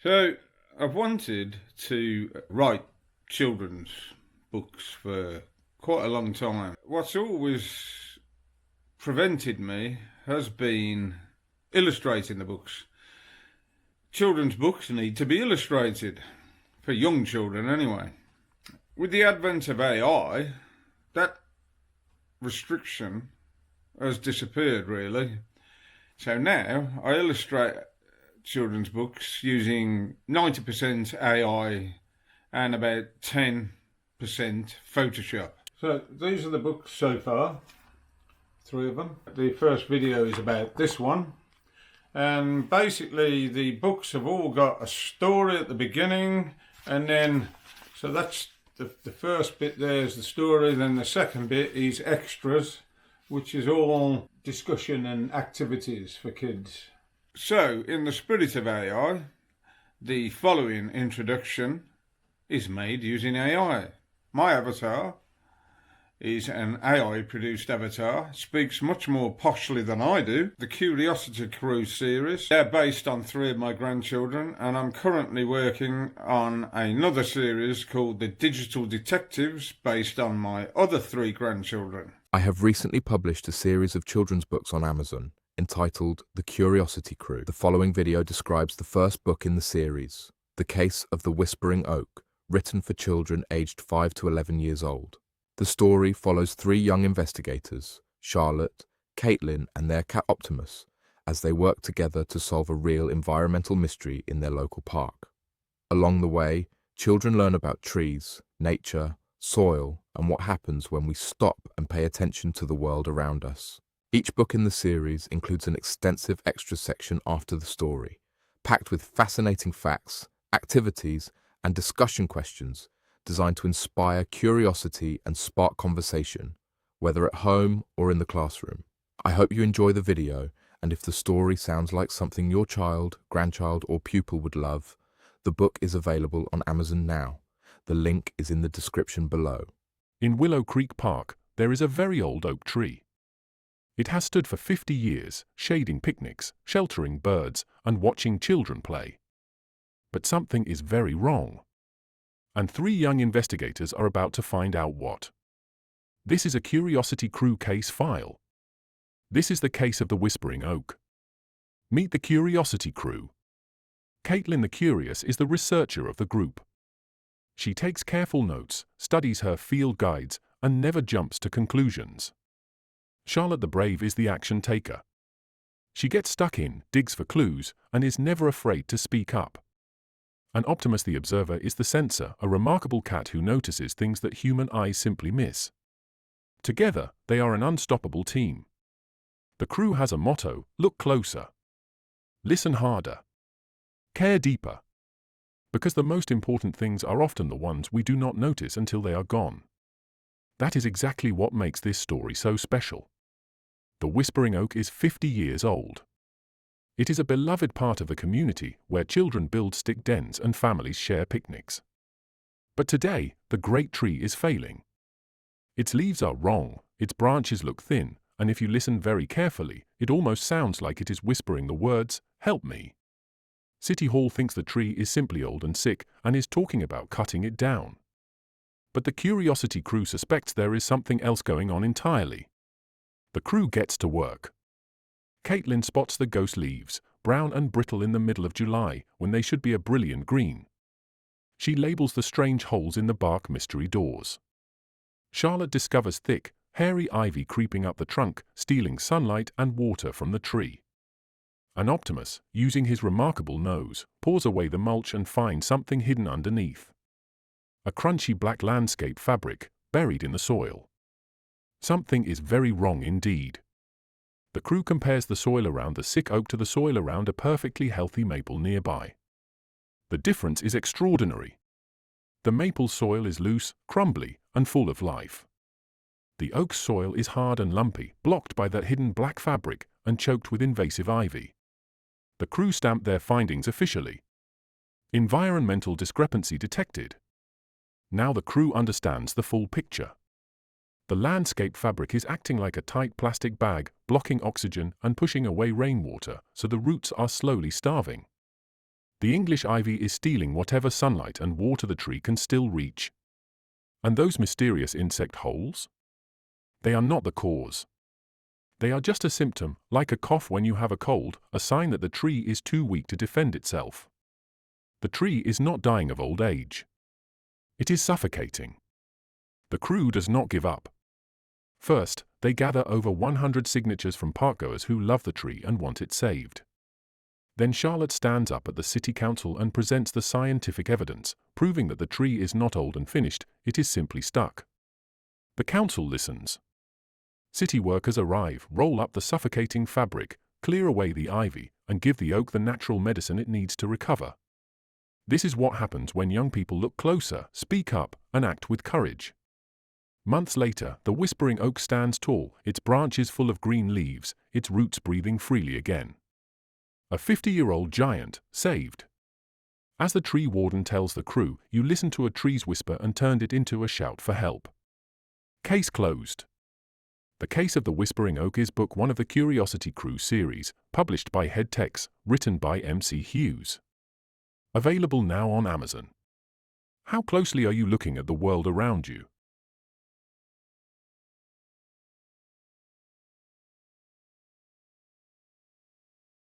So I've wanted to write children's books for quite a long time. What's always prevented me has been illustrating the books. Children's books need to be illustrated, for young children anyway. With the advent of AI, that restriction has disappeared really. So now I illustrate children's books using 90% AI and about 10% Photoshop. So these are the books so far, 3 of them. The first video is about this one. And basically the books have all got a story at the beginning, and then, so that's the first bit there is the story, then the second bit is extras, which is all discussion and activities for kids. So, in the spirit of AI, the following introduction is made using AI. My avatar is an AI-produced avatar, speaks much more poshly than I do. The Curiosity Crew series, they're based on 3 of my grandchildren, and I'm currently working on another series called The Digital Detectives, based on my other 3 grandchildren. I have recently published a series of children's books on Amazon entitled The Curiosity Crew. The following video describes the first book in the series, The Case of the Whispering Oak, written for children aged 5 to 11 years old. The story follows 3 young investigators, Charlotte, Caitlin, and their cat Optimus, as they work together to solve a real environmental mystery in their local park. Along the way, children learn about trees, nature, soil, and what happens when we stop and pay attention to the world around us. Each book in the series includes an extensive extra section after the story, packed with fascinating facts, activities, and discussion questions designed to inspire curiosity and spark conversation, whether at home or in the classroom. I hope you enjoy the video, and if the story sounds like something your child, grandchild, or pupil would love, the book is available on Amazon now. The link is in the description below. In Willow Creek Park, there is a very old oak tree. It has stood for 50 years, shading picnics, sheltering birds, and watching children play. But something is very wrong. And 3 young investigators are about to find out what. This is a Curiosity Crew case file. This is the case of the Whispering Oak. Meet the Curiosity Crew. Caitlin the Curious is the researcher of the group. She takes careful notes, studies her field guides, and never jumps to conclusions. Charlotte the Brave is the action taker. She gets stuck in, digs for clues, and is never afraid to speak up. And Optimus the Observer is the sensor, a remarkable cat who notices things that human eyes simply miss. Together, they are an unstoppable team. The crew has a motto: look closer, listen harder, care deeper. Because the most important things are often the ones we do not notice until they are gone. That is exactly what makes this story so special. The Whispering Oak is 50 years old. It is a beloved part of the community where children build stick dens and families share picnics. But today, the great tree is failing. Its leaves are wrong, its branches look thin, and if you listen very carefully, it almost sounds like it is whispering the words, "Help me." City Hall thinks the tree is simply old and sick and is talking about cutting it down. But the Curiosity Crew suspects there is something else going on entirely. The crew gets to work. Caitlin spots the ghost leaves, brown and brittle in the middle of July, when they should be a brilliant green. She labels the strange holes in the bark mystery doors. Charlotte discovers thick, hairy ivy creeping up the trunk, stealing sunlight and water from the tree. And Optimus, using his remarkable nose, paws away the mulch and finds something hidden underneath. A crunchy black landscape fabric, buried in the soil. Something is very wrong indeed. The crew compares the soil around the sick oak to the soil around a perfectly healthy maple nearby. The difference is extraordinary. The maple soil is loose, crumbly, and full of life. The oak's soil is hard and lumpy, blocked by that hidden black fabric and choked with invasive ivy. The crew stamp their findings officially. Environmental discrepancy detected. Now the crew understands the full picture. The landscape fabric is acting like a tight plastic bag, blocking oxygen and pushing away rainwater, so the roots are slowly starving. The English ivy is stealing whatever sunlight and water the tree can still reach. And those mysterious insect holes? They are not the cause. They are just a symptom, like a cough when you have a cold, a sign that the tree is too weak to defend itself. The tree is not dying of old age. It is suffocating. The crew does not give up. First, they gather over 100 signatures from parkgoers who love the tree and want it saved. Then Charlotte stands up at the city council and presents the scientific evidence, proving that the tree is not old and finished, it is simply stuck. The council listens. City workers arrive, roll up the suffocating fabric, clear away the ivy, and give the oak the natural medicine it needs to recover. This is what happens when young people look closer, speak up, and act with courage. Months later, the whispering oak stands tall, its branches full of green leaves, its roots breathing freely again. A 50-year-old giant, saved. As the tree warden tells the crew, you listened to a tree's whisper and turned it into a shout for help. Case closed. The Case of the Whispering Oak is book 1 of the Curiosity Crew series, published by Head Tex, written by MC Hughes. Available now on Amazon. How closely are you looking at the world around you?